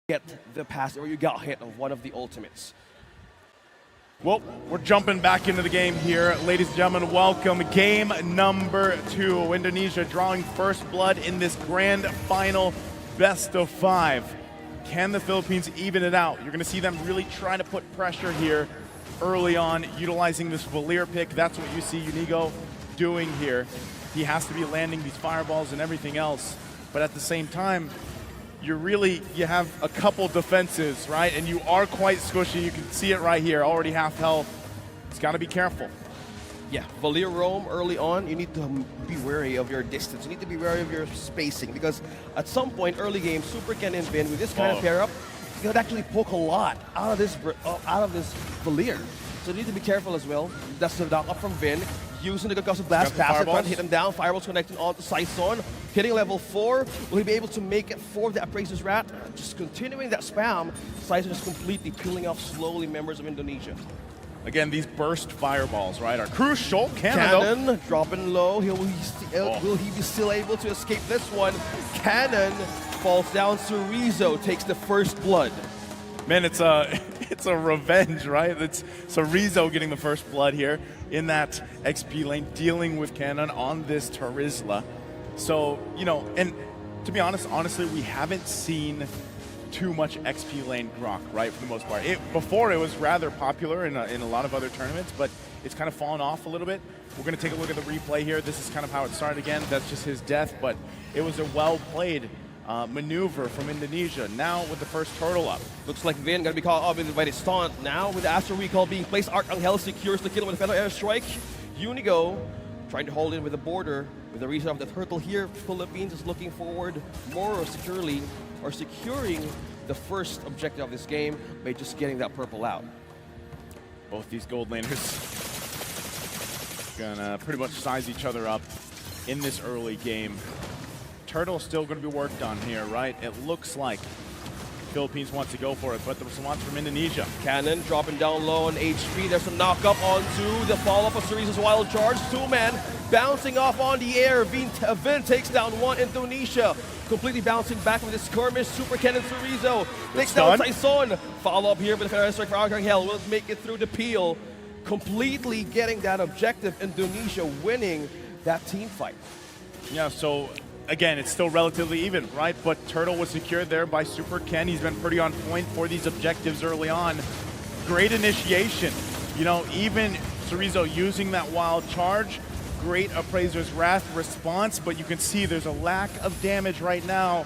get the pass or you got hit of one of the ultimates. Well, we're jumping back into the game here. Ladies and gentlemen, welcome. Game number 2. Indonesia drawing first blood in this grand final best of 5. Can the Philippines even it out? You're going to see them really trying to put pressure here early on, utilizing this Valir pick. That's what you see Unigo doing here. He has to be landing these fireballs and everything else. But at the same time, you have a couple defenses, right? And you are quite squishy. You can see it right here, already half health. It's got to be careful. Yeah, Valir roam early on, you need to be wary of your distance. You need to be wary of your spacing because at some point early game, Super Ken and Vin with this kind of pair up, you could actually poke a lot out of this Valir. So you need to be careful as well. That's the knock up from Vin. Using the concussive blast, pass it front, hit him down, fireballs connecting onto Saison. Hitting level 4, will he be able to make it for the Appraiser's Rat? Just continuing that spam, Saison is completely peeling off slowly members of Indonesia. Again, these burst fireballs, right, are crucial. Cannon dropping low. Will he be still able to escape this one? Cannon falls down. Cerezo takes the first blood. Man, it's a revenge, right? It's Cerezo getting the first blood here in that XP lane, dealing with Cannon on this Terizla. So, and to be honest, honestly, we haven't seen too much XP lane Grok, right, for the most part. Before, it was rather popular in a lot of other tournaments, but it's kind of fallen off a little bit. We're going to take a look at the replay here. This is kind of how it started again. That's just his death, but it was a well-played maneuver from Indonesia. Now with the first turtle up. Looks like Vin going to be caught up by the stunt. Now with the Astro Recall being placed, Arcangel secures the kill with a Feather Airstrike. Unigo trying to hold in with the border. With the reason of the turtle here, Philippines is looking forward more securely or securing the first objective of this game by just getting that purple out. Both these gold laners gonna pretty much size each other up in this early game. Turtle still going to be worked on here, right? It looks like Philippines wants to go for it, but the response from Indonesia. Cannon dropping down low on HP. There's a knock up onto the follow-up of Cerezo's wild charge. 2-man bouncing off on the air. Vin takes down one. Indonesia completely bouncing back from this skirmish. Super Cannon Cerezo takes down Saison. Follow-up here with the Feather Strike for Arcangel. Will make it through the peel. Completely getting that objective. Indonesia winning that team fight. Yeah, so again, it's still relatively even, right? But Turtle was secured there by Super Ken. He's been pretty on point for these objectives early on. Great initiation. Even Cerezo using that wild charge. Great Appraiser's Wrath response, but you can see there's a lack of damage right now.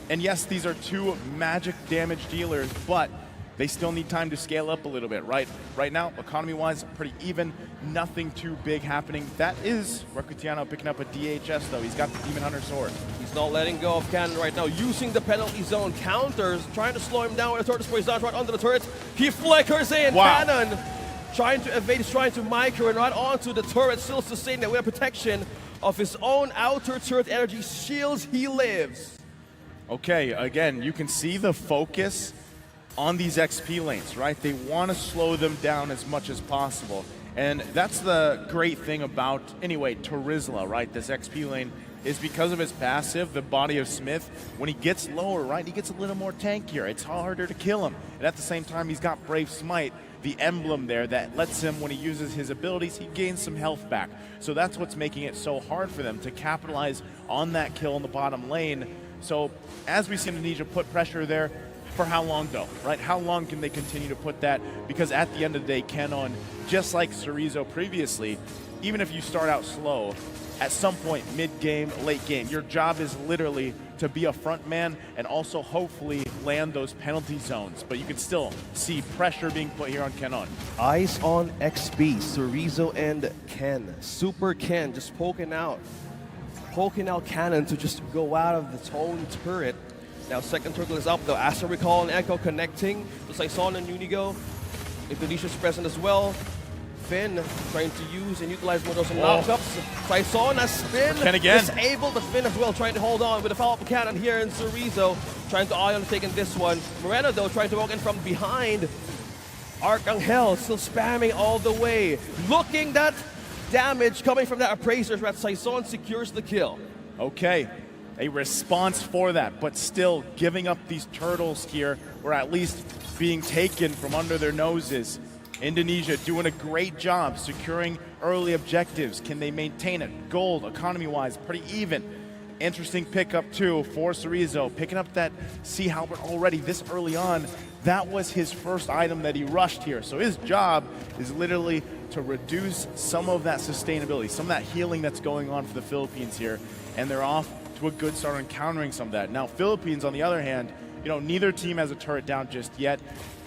And yes, these are 2 magic damage dealers, but they still need time to scale up a little bit, right? Right now, economy-wise, pretty even. Nothing too big happening. That is Rakutiano picking up a DHS, though. He's got the Demon Hunter sword. He's not letting go of Cannon right now, using the penalty zone counters, trying to slow him down with a turret poison right under the turret. He flickers in. Wow. Cannon trying to evade, he's trying to micro and right onto the turret, still sustaining that with a protection of his own outer turret energy shields. He lives. Okay, again, you can see the focus on these XP lanes, right? They want to slow them down as much as possible. And that's the great thing about, anyway, Terizla, right? This XP lane is because of his passive, the Body of Smith. When he gets lower, right, he gets a little more tankier. It's harder to kill him. And at the same time, he's got Brave Smite, the emblem there that lets him, when he uses his abilities, he gains some health back. So that's what's making it so hard for them to capitalize on that kill in the bottom lane. So as we see Indonesia put pressure there, for how long though, right? How long can they continue to put that? Because at the end of the day, Cannon, just like Cerezo previously, even if you start out slow, at some point, mid-game, late game, your job is literally to be a front man and also hopefully land those penalty zones. But you can still see pressure being put here on Cannon. Eyes on XP, Cerezo and Ken. Super Ken just poking out Cannon to just go out of the own turret. Now second turtle is up though. Astro Recall and Echo connecting to Saison and Unigo. Indonesia's present as well. Finn trying to use and utilize one of those knockups. Saison has been disabled, but Finn as well trying to hold on with a follow-up cannon here in Cerezo. Trying to eye on taking this one. Moreno though trying to walk in from behind. Arcangel still spamming all the way. Looking that damage coming from that Appraiser's Rat. Saison secures the kill. Okay. a response for that, but still giving up these turtles here, or at least being taken from under their noses. Indonesia doing a great job securing early objectives. Can they maintain it? Gold, economy-wise, pretty even. Interesting pickup too for Cerezo, picking up that Sea Halberd already this early on. That was his first item that he rushed here. So his job is literally to reduce some of that sustainability, some of that healing that's going on for the Philippines here. And they're off to a good start on countering some of that. Now Philippines, on the other hand, neither team has a turret down just yet.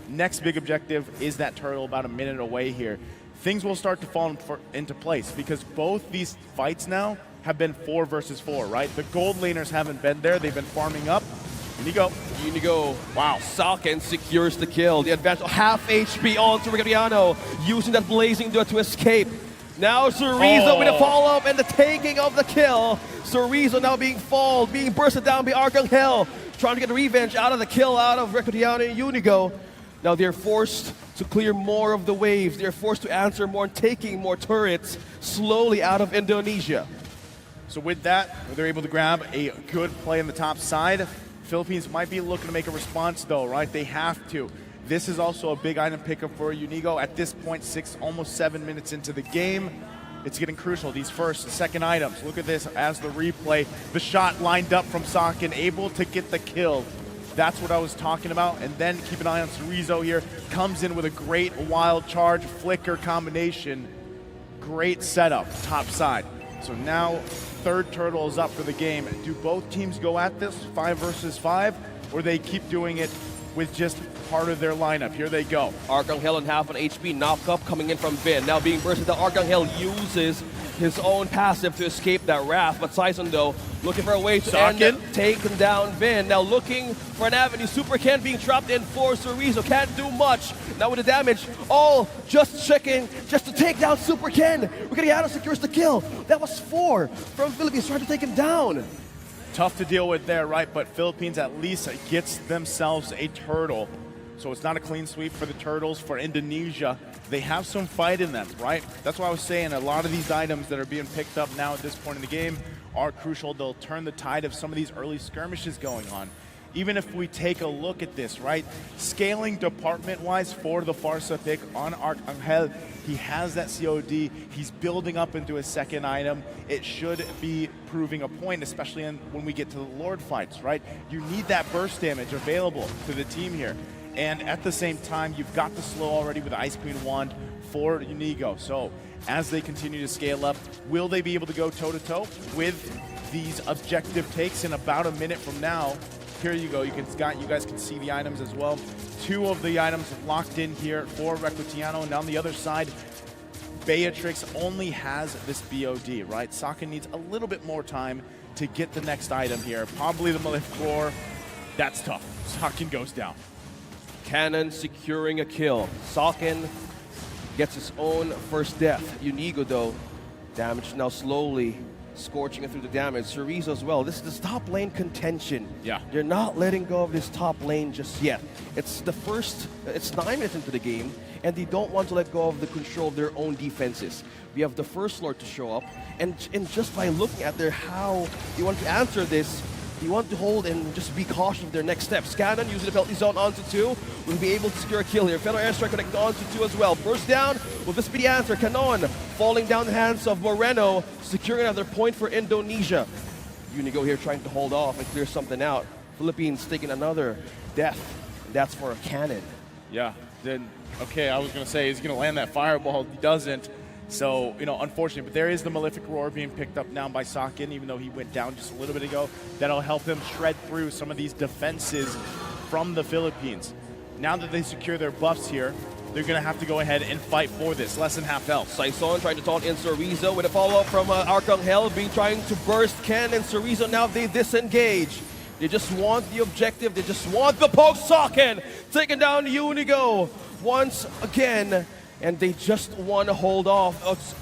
Next big objective is that turtle about a minute away here. Things will start to fall into place because both these fights now have been 4 versus 4, right? The gold laners haven't been there. They've been farming up. Unigo. Wow. Socken secures the kill. The advantage, half HP on to Regariano, using that blazing duet to escape. Now Cerezo with a follow-up and the taking of the kill. Cerezo now being being bursted down by Arcangel, trying to get revenge out of the kill out of Regariano and Unigo. Now they're forced to clear more of the waves. They're forced to answer more and taking more turrets slowly out of Indonesia. So with that, they're able to grab a good play on the top side. Philippines might be looking to make a response though, right? They have to. This is also a big item pickup for Unigo. At this point, almost 7 minutes into the game, it's getting crucial. These first and second items. Look at this as the replay. The shot lined up from Socken, able to get the kill. That's what I was talking about. And then keep an eye on Cerezo here. Comes in with a great wild charge, flicker combination. Great setup, top side. So now, third turtle is up for the game. Do both teams go at this 5 versus 5, or they keep doing it with just part of their lineup? Here they go. Arcangel and half an HP knock up coming in from Vin. Now being bursted, the Arcangel uses his own passive to escape that Wrath, but Saison though looking for a way to end taking down Vin. Now looking for an avenue. Super Ken being trapped in for Cerezo, can't do much. Now with the damage, all just checking just to take down Super Ken. Regariano secures the kill. That was 4 from Philippines trying to take him down. Tough to deal with there, right? But Philippines at least gets themselves a turtle. So it's not a clean sweep for the turtles. For Indonesia, they have some fight in them, right? That's why I was saying a lot of these items that are being picked up now at this point in the game are crucial. They'll turn the tide of some of these early skirmishes going on. Even if we take a look at this, right? Scaling department-wise for the Farsa pick on Arcangel, he has that COD. He's building up into his second item. It should be proving a point, especially when we get to the Lord fights, right? You need that burst damage available to the team here. And at the same time, you've got the slow already with the Ice Queen Wand for Unigo. So as they continue to scale up, will they be able to go toe-to-toe with these objective takes in about a minute from now? Here you go. You guys can see the items as well. 2 of the items locked in here for Recutiano, and on the other side, Beatrix only has this BOD, right? Socken needs a little bit more time to get the next item here. Probably the Malefic Roar. That's tough. Socken goes down. Cannon securing a kill. Socken gets his own first death. Unigo though, damage now slowly scorching it through the damage. Cerezo as well. This is this top lane contention. Yeah. They're not letting go of this top lane just yet. It's 9 minutes into the game, and they don't want to let go of the control of their own defenses. We have the First Lord to show up, and just by looking at how they want to answer this, you want to hold and just be cautious of their next steps. Cannon using the penalty zone onto 2 will be able to secure a kill here. Feather Airstrike connected onto 2 as well. Burst down. Will this be the answer? Canon falling down the hands of Moreno, securing another point for Indonesia. Unigo here trying to hold off and clear something out. Philippines taking another death. And that's for a Cannon. Yeah. Then okay, I was gonna say he's gonna land that fireball. He doesn't. So, unfortunately, but there is the Malefic Roar being picked up now by Socken, even though he went down just a little bit ago. That'll help him shred through some of these defenses from the Philippines. Now that they secure their buffs here, they're going to have to go ahead and fight for this. Less than half health. Saison trying to taunt in Cerezo with a follow-up from Arcangel, being trying to burst Ken and Cerezo. Now they disengage. They just want the objective. They just want the poke. Socken taking down Unigo once again. And they just want to hold off.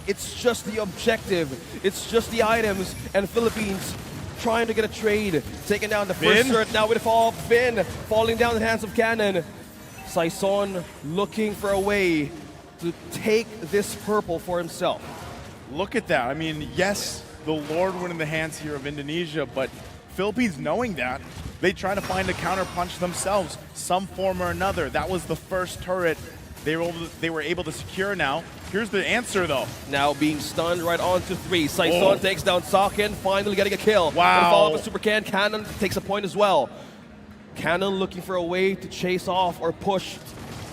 It's just the objective. It's just the items. And Philippines trying to get a trade. Taking down the first turret now with a follow-up. Vin falling down in the hands of Cannon. Saison looking for a way to take this purple for himself. Look at that. I mean, yes, the Lord went in the hands here of Indonesia, but Philippines, knowing that, they try to find a counterpunch themselves, some form or another. That was the first turret they were able to secure now. Here's the answer, though. Now being stunned right on to 3. Saison takes down Socken, finally getting a kill. Wow. Follow up with Super Cannon takes a point as well. Cannon looking for a way to chase off or push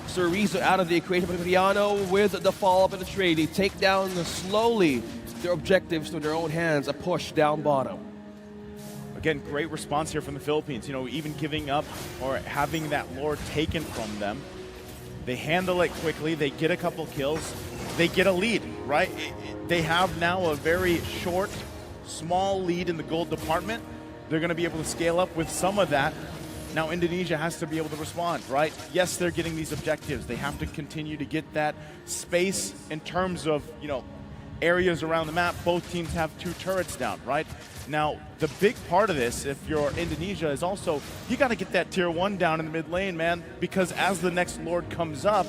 Cerezo out of the equation, but Riano with the follow-up in the trade. They take down slowly their objectives to their own hands, a push down bottom. Again, great response here from the Philippines. You know, even giving up or having that lore taken from them. They handle it quickly, they get a couple kills, they get a lead, right? They have now a very short, small lead in the gold department. They're going to be able to scale up with some of that. Now Indonesia has to be able to respond, right? Yes, they're getting these objectives. They have to continue to get that space in terms of, you know, areas around the map. Both teams have 2 turrets down, right? Now, the big part of this, if you're Indonesia, is also you got to get that tier 1 down in the mid lane, man, because as the next Lord comes up,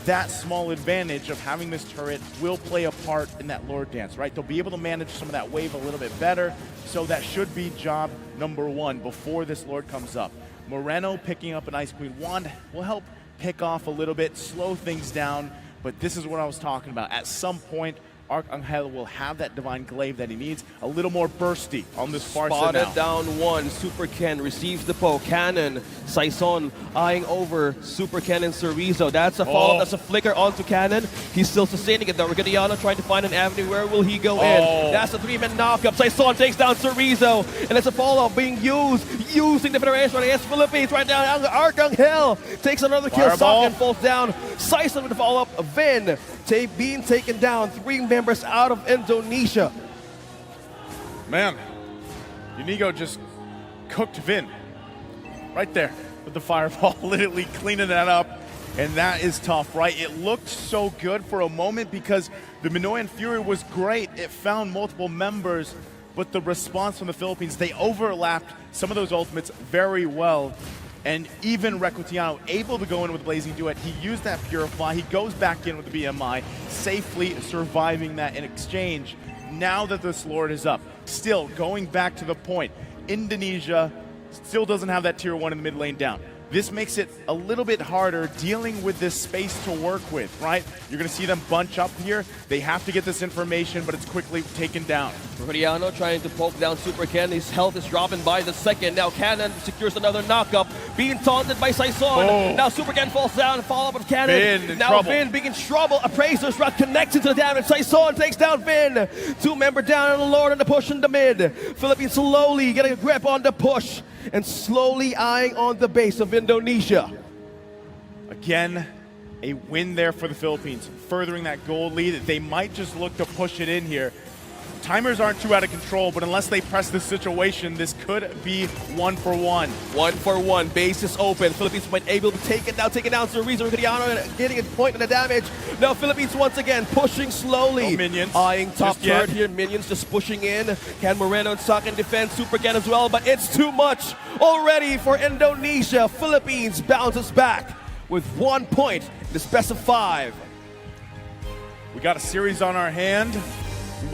that small advantage of having this turret will play a part in that Lord dance, right? They'll be able to manage some of that wave a little bit better, so that should be job number 1 before this Lord comes up. Moreno picking up an Ice Queen wand will help pick off a little bit, slow things down, but this is what I was talking about. At some point, Arcangel will have that Divine Glaive that he needs, a little more bursty on this Barca now. Spotted down 1, Super Ken receives the poke. Cannon, Saison eyeing over Super Ken and Cerezo. That's a follow-up, that's a flicker onto Cannon. He's still sustaining it though. Riccatiano trying to find an avenue. Where will he go in? That's a 3-man knockup. Saison takes down Cerezo, and it's a follow-up being using the Federation against Philippines right down. Arcangel takes another kill. Socken falls down. Saison with the follow-up. Vin being taken down. 3 members out of Indonesia. Man, Unigo just cooked Vin right there with the fireball, literally cleaning that up, and that is tough, right? It looked so good for a moment because the Minoan Fury was great. It found multiple members, but the response from the Philippines, they overlapped some of those ultimates very well. And even Riccatiano able to go in with the Blazing Duet. He used that Purify. He goes back in with the BMI, safely surviving that in exchange. Now that this Lord is up, still going back to the point, Indonesia still doesn't have that tier 1 in the mid lane down. This makes it a little bit harder dealing with this space to work with, right? You're going to see them bunch up here. They have to get this information, but it's quickly taken down. Riccatiano trying to poke down Super Ken. His health is dropping by the second. Now Cannon secures another knockup, being taunted by Saison. Now Super Ken falls down and follow up with Cannon. Vin in now trouble. Vin being in trouble. Appraiser's Rock connected to the damage. Saison takes down Vin. 2-member down on the Lord and the push in the mid. Philippines slowly getting a grip on the push and slowly eyeing on the base of Indonesia. Again, a win there for the Philippines, furthering that gold lead. They might just look to push it in here. Timers aren't too out of control, but unless they press this situation, this could be 1 for 1. 1 for 1, base is open. Philippines might able to take it down Cerezo. Riccatiano getting a point in the damage. Now Philippines once again pushing slowly. No minions. Eyeing top Just yet. third here, minions just pushing in. Can Moreno and Socken defend? Super Ken as well, but it's too much already for Indonesia. Philippines bounces back with 1 point in this best of 5. We got a series on our hand.